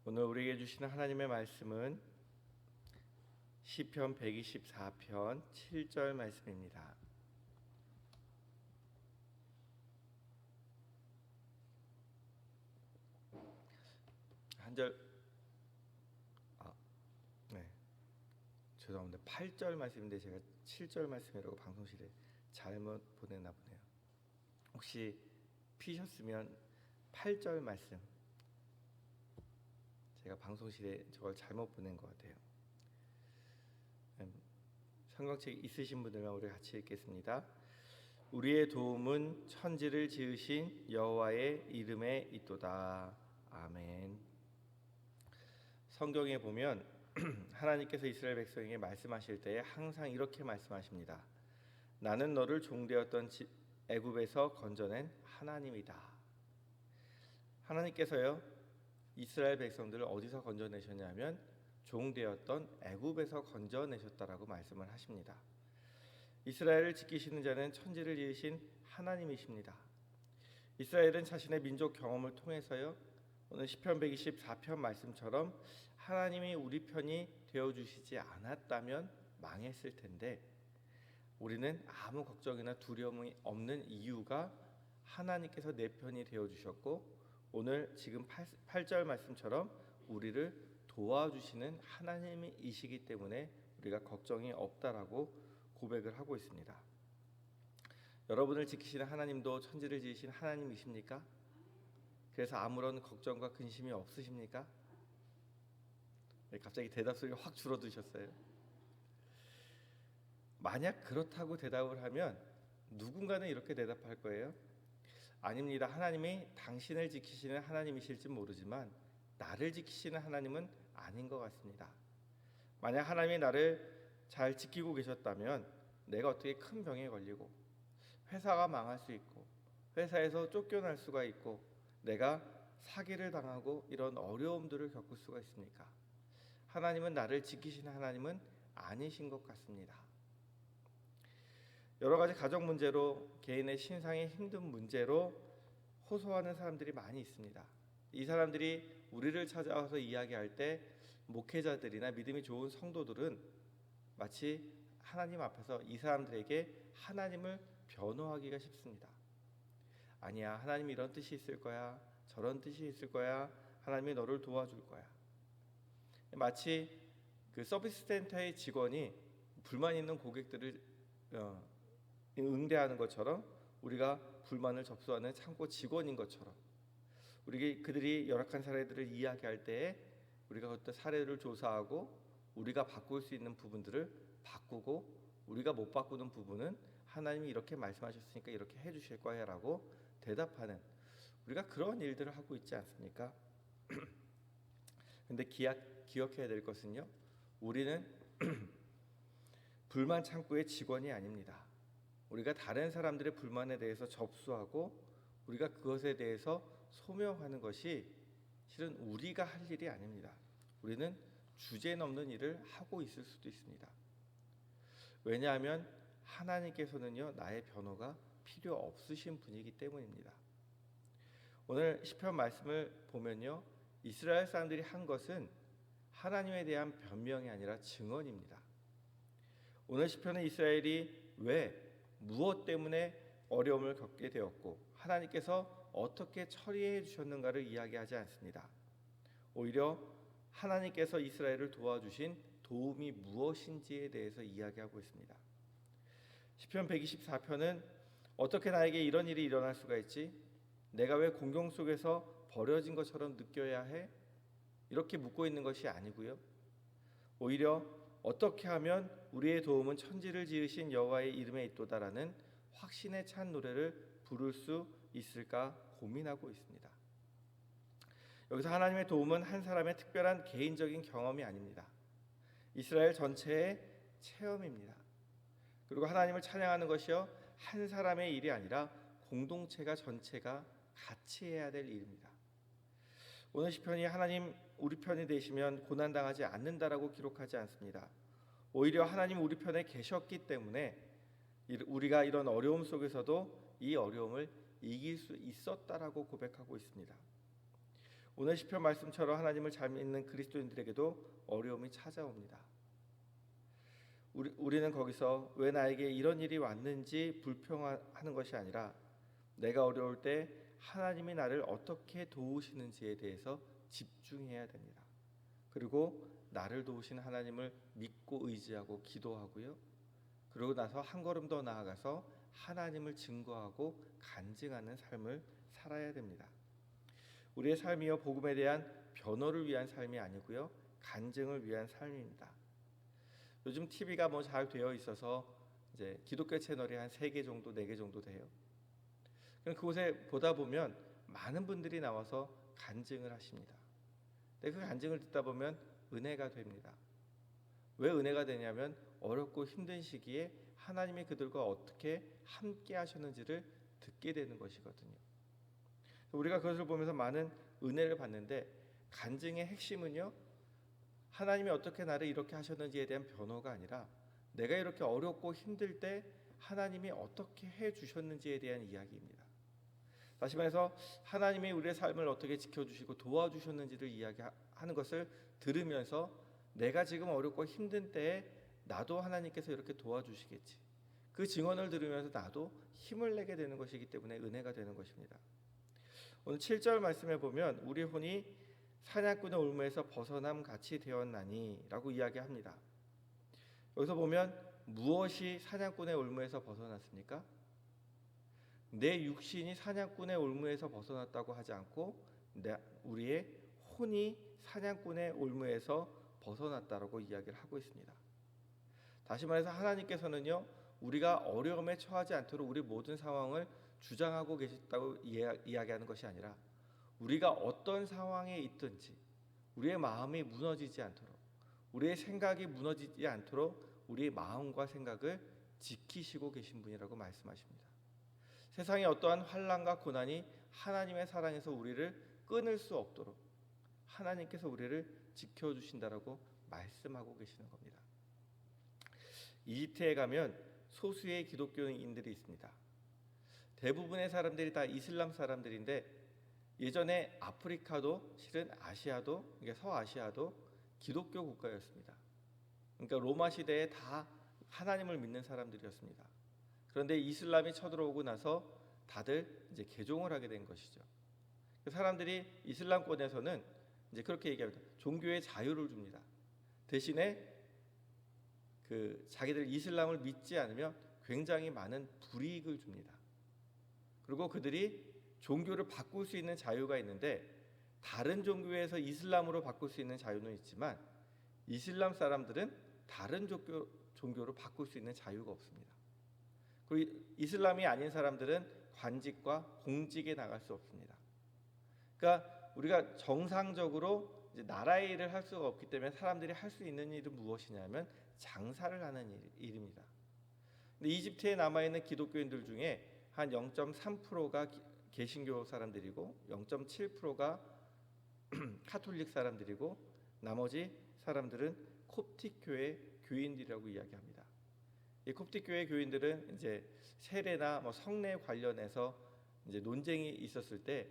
오늘 우리에게 주시는 하나님의 말씀은 시편 124편 7절 말씀입니다. 네, 죄송합니다. 8절 말씀인데 제가 7절 말씀이라고 방송실에 잘못 보냈나 보네요. 혹시 피셨으면 8절 말씀, 제가 방송실에 저걸 잘못 보낸 것 같아요. 성경책 있으신 분들만 우리 같이 읽겠습니다. 우리의 도움은 천지를 지으신 여호와의 이름에 있도다. 아멘. 성경에 보면 하나님께서 이스라엘 백성에게 말씀하실 때에 항상 이렇게 말씀하십니다. 나는 너를 종되었던 애굽에서 건져낸 하나님이다. 하나님께서요, 이스라엘 백성들을 어디서 건져내셨냐면 종되었던 애굽에서 건져내셨다라고 말씀을 하십니다. 이스라엘을 지키시는 자는 천지를 지으신 하나님이십니다. 이스라엘은 자신의 민족 경험을 통해서요, 오늘 시편 124편 말씀처럼 하나님이 우리 편이 되어주시지 않았다면 망했을 텐데, 우리는 아무 걱정이나 두려움이 없는 이유가 하나님께서 내 편이 되어주셨고, 오늘 지금 8절 말씀처럼 우리를 도와주시는 하나님이시기 때문에 우리가 걱정이 없다라고 고백을 하고 있습니다. 여러분을 지키시는 하나님도 천지를 지으신 하나님이십니까? 그래서 아무런 걱정과 근심이 없으십니까? 갑자기 대답 소리가 확 줄어드셨어요. 만약 그렇다고 대답을 하면 누군가는 이렇게 대답할 거예요. 아닙니다. 하나님이 당신을 지키시는 하나님이실지 모르지만 나를 지키시는 하나님은 아닌 것 같습니다. 만약 하나님이 나를 잘 지키고 계셨다면 내가 어떻게 큰 병에 걸리고 회사가 망할 수 있고 회사에서 쫓겨날 수가 있고 내가 사기를 당하고 이런 어려움들을 겪을 수가 있습니까? 하나님은 나를 지키시는 하나님은 아니신 것 같습니다. 여러 가지 가정 문제로 개인의 신상의 힘든 문제로 호소하는 사람들이 많이 있습니다. 이 사람들이 우리를 찾아와서 이야기할 때 목회자들이나 믿음이 좋은 성도들은 마치 하나님 앞에서 이 사람들에게 하나님을 변호하기가 쉽습니다. 아니야, 하나님이 이런 뜻이 있을 거야, 저런 뜻이 있을 거야, 하나님이 너를 도와줄 거야. 마치 그 서비스 센터의 직원이 불만 있는 고객들을 응대하는 것처럼, 우리가 불만을 접수하는 창고 직원인 것처럼, 그들이 열악한 사례들을 이야기할 때에 우리가 그때 사례를 조사하고 우리가 바꿀 수 있는 부분들을 바꾸고, 우리가 못 바꾸는 부분은 하나님이 이렇게 말씀하셨으니까 이렇게 해주실 거야 라고 대답하는, 우리가 그런 일들을 하고 있지 않습니까? 근데 기억해야 될 것은요, 우리는 불만 창구의 직원이 아닙니다. 우리가 다른 사람들의 불만에 대해서 접수하고 우리가 그것에 대해서 소명하는 것이 실은 우리가 할 일이 아닙니다. 우리는 주제 넘는 일을 하고 있을 수도 있습니다. 왜냐하면 하나님께서는요, 나의 변호가 필요 없으신 분이기 때문입니다. 오늘 시편 말씀을 보면요, 이스라엘 사람들이 한 것은 하나님에 대한 변명이 아니라 증언입니다. 오늘 시편은 이스라엘이 무엇 때문에 어려움을 겪게 되었고 하나님께서 어떻게 처리해 주셨는가를 이야기하지 않습니다. 오히려 하나님께서 이스라엘을 도와주신 도움이 무엇인지에 대해서 이야기하고 있습니다. 시편 124편은 어떻게 나에게 이런 일이 일어날 수가 있지? 내가 왜 공경 속에서 버려진 것처럼 느껴야 해? 이렇게 묻고 있는 것이 아니고요, 오히려 어떻게 하면 우리의 도움은 천지를 지으신 여호와의 이름에 있도다라는 확신에 찬 노래를 부를 수 있을까 고민하고 있습니다. 여기서 하나님의 도움은 한 사람의 특별한 개인적인 경험이 아닙니다. 이스라엘 전체의 체험입니다. 그리고 하나님을 찬양하는 것이요, 한 사람의 일이 아니라 공동체가 전체가 같이 해야 될 일입니다. 오늘 시편이 하나님 우리 편이 되시면 고난당하지 않는다라고 기록하지 않습니다. 오히려 하나님 우리 편에 계셨기 때문에 우리가 이런 어려움 속에서도 이 어려움을 이길 수 있었다라고 고백하고 있습니다. 오늘 시편 말씀처럼 하나님을 잘 믿는 그리스도인들에게도 어려움이 찾아옵니다. 우리는 거기서 왜 나에게 이런 일이 왔는지 불평하는 것이 아니라 내가 어려울 때 하나님이 나를 어떻게 도우시는지에 대해서 집중해야 됩니다. 그리고 나를 도우신 하나님을 믿고 의지하고 기도하고요. 그러고 나서 한 걸음 더 나아가서 하나님을 증거하고 간증하는 삶을 살아야 됩니다. 우리의 삶이요 복음에 대한 변호를 위한 삶이 아니고요 간증을 위한 삶입니다. 요즘 TV가 잘 되어 있어서 이제 기독교 채널이 한 3개 정도, 4개 정도 돼요. 그럼 그곳에 보다 보면 많은 분들이 나와서 간증을 하십니다. 근데 그 간증을 듣다 보면 은혜가 됩니다. 왜 은혜가 되냐면 어렵고 힘든 시기에 하나님이 그들과 어떻게 함께 하셨는지를 듣게 되는 것이거든요. 우리가 그것을 보면서 많은 은혜를 받는데 간증의 핵심은요 하나님이 어떻게 나를 이렇게 하셨는지에 대한 변호가 아니라 내가 이렇게 어렵고 힘들 때 하나님이 어떻게 해주셨는지에 대한 이야기입니다. 다시 말해서 하나님이 우리의 삶을 어떻게 지켜주시고 도와주셨는지를 이야기하는 것을 들으면서 내가 지금 어렵고 힘든 때에 나도 하나님께서 이렇게 도와주시겠지, 그 증언을 들으면서 나도 힘을 내게 되는 것이기 때문에 은혜가 되는 것입니다. 오늘 7절 말씀에 보면 우리 혼이 사냥꾼의 올무에서 벗어남 같이 되었나니 라고 이야기합니다. 여기서 보면 무엇이 사냥꾼의 올무에서 벗어났습니까? 내 육신이 사냥꾼의 올무에서 벗어났다고 하지 않고 우리의 혼이 사냥꾼의 올무에서 벗어났다라고 이야기를 하고 있습니다. 다시 말해서 하나님께서는요 우리가 어려움에 처하지 않도록 우리 모든 상황을 주장하고 계시다고 이야기하는 것이 아니라 우리가 어떤 상황에 있든지 우리의 마음이 무너지지 않도록, 우리의 생각이 무너지지 않도록 우리의 마음과 생각을 지키시고 계신 분이라고 말씀하십니다. 세상의 어떠한 환난과 고난이 하나님의 사랑에서 우리를 끊을 수 없도록 하나님께서 우리를 지켜주신다라고 말씀하고 계시는 겁니다. 이집트에 가면 소수의 기독교인들이 있습니다. 대부분의 사람들이 다 이슬람 사람들인데 예전에 아프리카도 실은 아시아도, 서아시아도 기독교 국가였습니다. 그러니까 로마 시대에 다 하나님을 믿는 사람들이었습니다. 그런데 이슬람이 쳐들어오고 나서 다들 이제 개종을 하게 된 것이죠. 사람들이 이슬람권에서는 이제 그렇게 얘기합니다. 종교의 자유를 줍니다. 대신에 자기들 이슬람을 믿지 않으면 굉장히 많은 불이익을 줍니다. 그리고 그들이 종교를 바꿀 수 있는 자유가 있는데 다른 종교에서 이슬람으로 바꿀 수 있는 자유는 있지만 이슬람 사람들은 다른 종교로 바꿀 수 있는 자유가 없습니다. 그리고 이슬람이 아닌 사람들은 관직과 공직에 나갈 수 없습니다. 그러니까 우리가 정상적으로 이제 나라의 일을 할 수가 없기 때문에 사람들이 할 수 있는 일은 무엇이냐면 장사를 하는 일입니다. 근데 이집트에 남아있는 기독교인들 중에 한 0.3%가 개신교 사람들이고 0.7%가 카톨릭 사람들이고 나머지 사람들은 콥틱 교회 교인들이라고 이야기합니다. 이 콥틱 교회 교인들은 이제 세례나 성례 관련해서 이제 논쟁이 있었을 때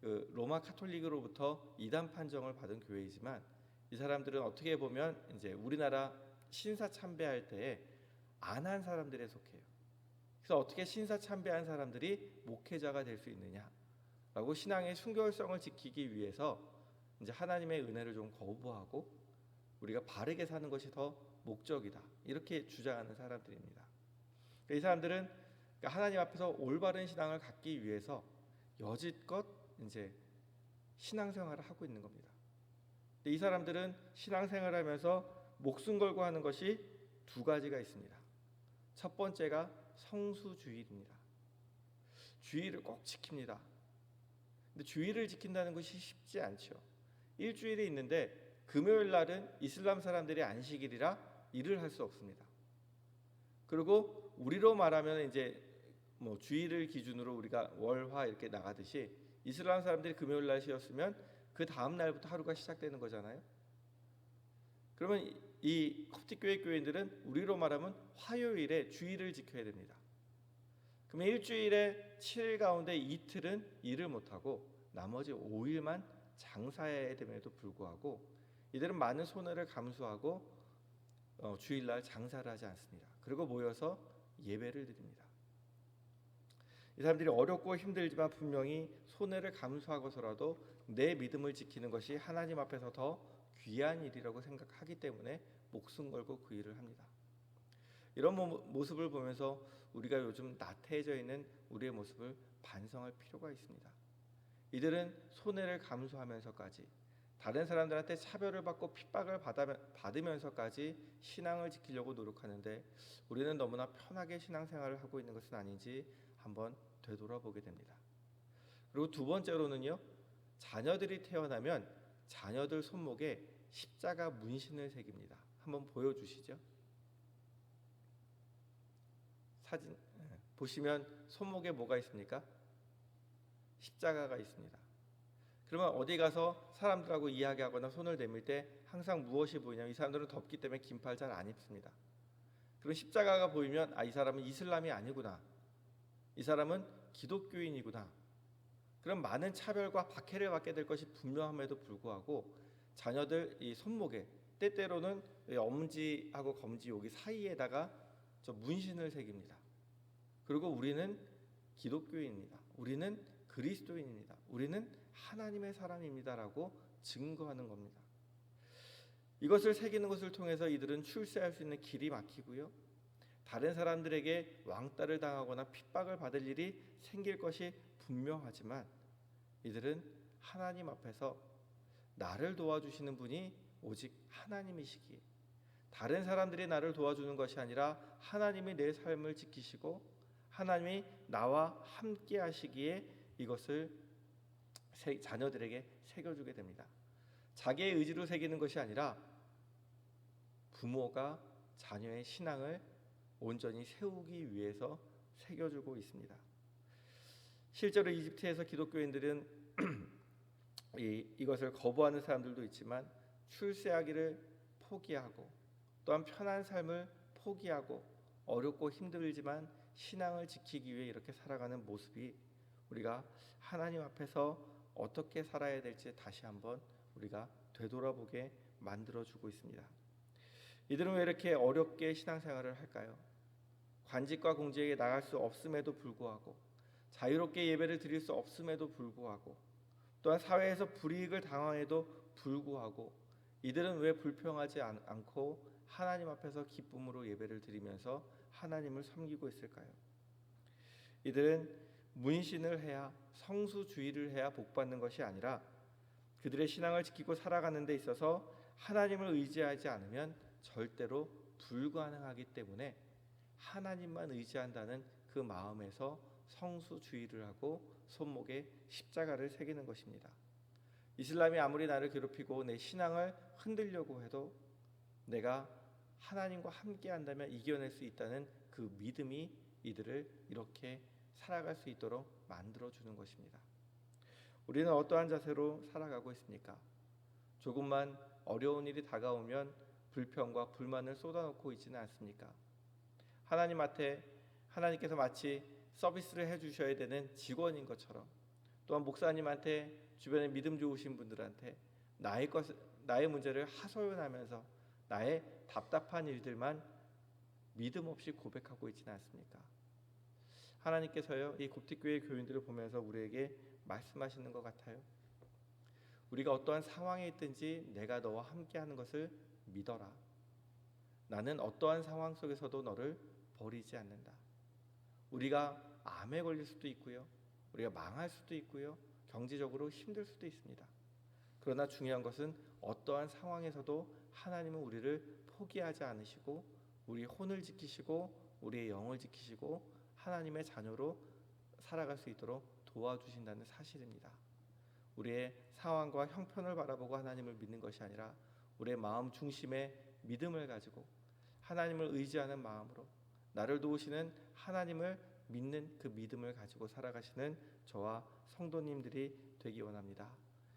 로마 카톨릭으로부터 이단 판정을 받은 교회이지만 이 사람들은 어떻게 보면 이제 우리나라 신사 참배할 때 안 한 사람들에 속해요. 그래서 어떻게 신사 참배한 사람들이 목회자가 될 수 있느냐라고 신앙의 순결성을 지키기 위해서 이제 하나님의 은혜를 좀 거부하고 우리가 바르게 사는 것이 더 목적이다 이렇게 주장하는 사람들입니다. 이 사람들은 하나님 앞에서 올바른 신앙을 갖기 위해서 여지껏 이제 신앙생활을 하고 있는 겁니다. 이 사람들은 신앙생활하면서 목숨 걸고 하는 것이 2가지가 있습니다. 첫 번째가 성수주일입니다. 주일을 꼭 지킵니다. 근데 주일을 지킨다는 것이 쉽지 않죠. 일주일이 있는데 금요일 날은 이슬람 사람들이 안식일이라 일을 할 수 없습니다. 그리고 우리로 말하면 이제 주일을 기준으로 우리가 월, 화 이렇게 나가듯이 이슬람 사람들이 금요일 날 쉬었으면 그 다음 날부터 하루가 시작되는 거잖아요. 그러면 이 콥틱 교회 교인들은 우리로 말하면 화요일에 주일을 지켜야 됩니다. 그러면 일주일에 7일 가운데 이틀은 일을 못하고 나머지 5일만 장사해야 됨에도 불구하고 이들은 많은 손해를 감수하고 주일날 장사를 하지 않습니다. 그리고 모여서 예배를 드립니다. 이 사람들이 어렵고 힘들지만 분명히 손해를 감수하고서라도 내 믿음을 지키는 것이 하나님 앞에서 더 귀한 일이라고 생각하기 때문에 목숨 걸고 그 일을 합니다. 이런 모습을 보면서 우리가 요즘 나태해져 있는 우리의 모습을 반성할 필요가 있습니다. 이들은 손해를 감수하면서까지 다른 사람들한테 차별을 받고 핍박을 받으면서까지 신앙을 지키려고 노력하는데 우리는 너무나 편하게 신앙생활을 하고 있는 것은 아닌지 한번 되돌아보게 됩니다. 그리고 두 번째로는요, 자녀들이 태어나면 자녀들 손목에 십자가 문신을 새깁니다. 한번 보여주시죠. 사진 보시면 손목에 뭐가 있습니까? 십자가가 있습니다. 그러면 어디 가서 사람들하고 이야기하거나 손을 내밀 때 항상 무엇이 보이냐면 이 사람들은 덥기 때문에 긴팔 잘 안 입습니다. 그럼 십자가가 보이면 이 사람은 이슬람이 아니구나, 이 사람은 기독교인이구나. 그럼 많은 차별과 박해를 받게 될 것이 분명함에도 불구하고 자녀들 이 손목에 때때로는 엄지하고 검지 여기 사이에다가 저 문신을 새깁니다. 그리고 우리는 기독교인입니다. 우리는 그리스도인입니다. 우리는 하나님의 사람입니다라고 증거하는 겁니다. 이것을 새기는 것을 통해서 이들은 출세할 수 있는 길이 막히고요, 다른 사람들에게 왕따를 당하거나 핍박을 받을 일이 생길 것이 분명하지만 이들은 하나님 앞에서 나를 도와주시는 분이 오직 하나님이시기에 다른 사람들이 나를 도와주는 것이 아니라 하나님이 내 삶을 지키시고 하나님이 나와 함께 하시기에 이것을 자녀들에게 새겨주게 됩니다. 자기의 의지로 새기는 것이 아니라 부모가 자녀의 신앙을 온전히 세우기 위해서 새겨주고 있습니다. 실제로 이집트에서 기독교인들은 이것을 거부하는 사람들도 있지만 출세하기를 포기하고 또한 편한 삶을 포기하고 어렵고 힘들지만 신앙을 지키기 위해 이렇게 살아가는 모습이 우리가 하나님 앞에서 어떻게 살아야 될지 다시 한번 우리가 되돌아보게 만들어주고 있습니다. 이들은 왜 이렇게 어렵게 신앙생활을 할까요? 관직과 공직에 나갈 수 없음에도 불구하고 자유롭게 예배를 드릴 수 없음에도 불구하고 또한 사회에서 불이익을 당함에도 불구하고 이들은 왜 불평하지 않고 하나님 앞에서 기쁨으로 예배를 드리면서 하나님을 섬기고 있을까요? 이들은 문신을 해야 성수주의를 해야 복받는 것이 아니라 그들의 신앙을 지키고 살아가는 데 있어서 하나님을 의지하지 않으면 절대로 불가능하기 때문에 하나님만 의지한다는 그 마음에서 성수주의를 하고 손목에 십자가를 새기는 것입니다. 이슬람이 아무리 나를 괴롭히고 내 신앙을 흔들려고 해도 내가 하나님과 함께 한다면 이겨낼 수 있다는 그 믿음이 이들을 이렇게 살아갈 수 있도록 만들어주는 것입니다. 우리는 어떠한 자세로 살아가고 있습니까? 조금만 어려운 일이 다가오면 불평과 불만을 쏟아놓고 있지는 않습니까? 하나님께서 마치 서비스를 해주셔야 되는 직원인 것처럼 또한 목사님한테 주변에 믿음 좋으신 분들한테 나의 문제를 하소연하면서 나의 답답한 일들만 믿음 없이 고백하고 있지는 않습니까? 하나님께서요 이 곱디교회 교인들을 보면서 우리에게 말씀하시는 것 같아요. 우리가 어떠한 상황에 있든지 내가 너와 함께하는 것을 믿어라. 나는 어떠한 상황 속에서도 너를 버리지 않는다. 우리가 암에 걸릴 수도 있고요, 우리가 망할 수도 있고요, 경제적으로 힘들 수도 있습니다. 그러나 중요한 것은 어떠한 상황에서도 하나님은 우리를 포기하지 않으시고 우리의 혼을 지키시고 우리의 영을 지키시고 하나님의 자녀로 살아갈 수 있도록 도와주신다는 사실입니다. 우리의 상황과 형편을 바라보고 하나님을 믿는 것이 아니라 우리의 마음 중심에 믿음을 가지고 하나님을 의지하는 마음으로 나를 도우시는 하나님을 믿는 그 믿음을 가지고 살아가시는 저와 성도님들이 되기 원합니다.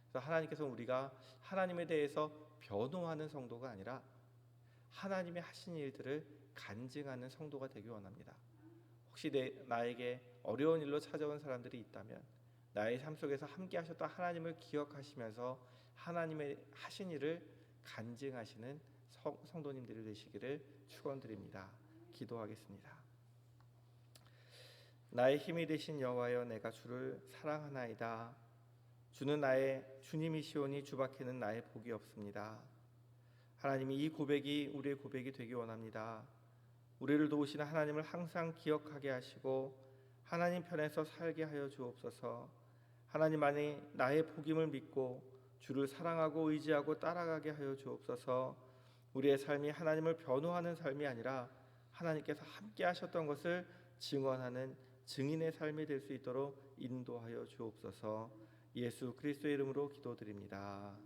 그래서 하나님께서 우리가 하나님에 대해서 변호하는 성도가 아니라 하나님의 하신 일들을 간증하는 성도가 되기 원합니다. 혹시 나에게 어려운 일로 찾아온 사람들이 있다면 나의 삶 속에서 함께 하셨던 하나님을 기억하시면서 하나님의 하신 일을 간증하시는 성도님들이 되시기를 축원드립니다. 기도하겠습니다. 나의 힘이 되신 여호와여, 내가 주를 사랑하나이다. 주는 나의 주님이시오니 주밖에는 나의 복이 없습니다. 하나님이 이 고백이 우리의 고백이 되기 원합니다. 우리를 도우시는 하나님을 항상 기억하게 하시고 하나님 편에서 살게 하여 주옵소서. 하나님만이 나의 복임을 믿고 주를 사랑하고 의지하고 따라가게 하여 주옵소서. 우리의 삶이 하나님을 변호하는 삶이 아니라 하나님께서 함께 하셨던 것을 증언하는 증인의 삶이 될 수 있도록 인도하여 주옵소서. 예수 그리스도의 이름으로 기도드립니다.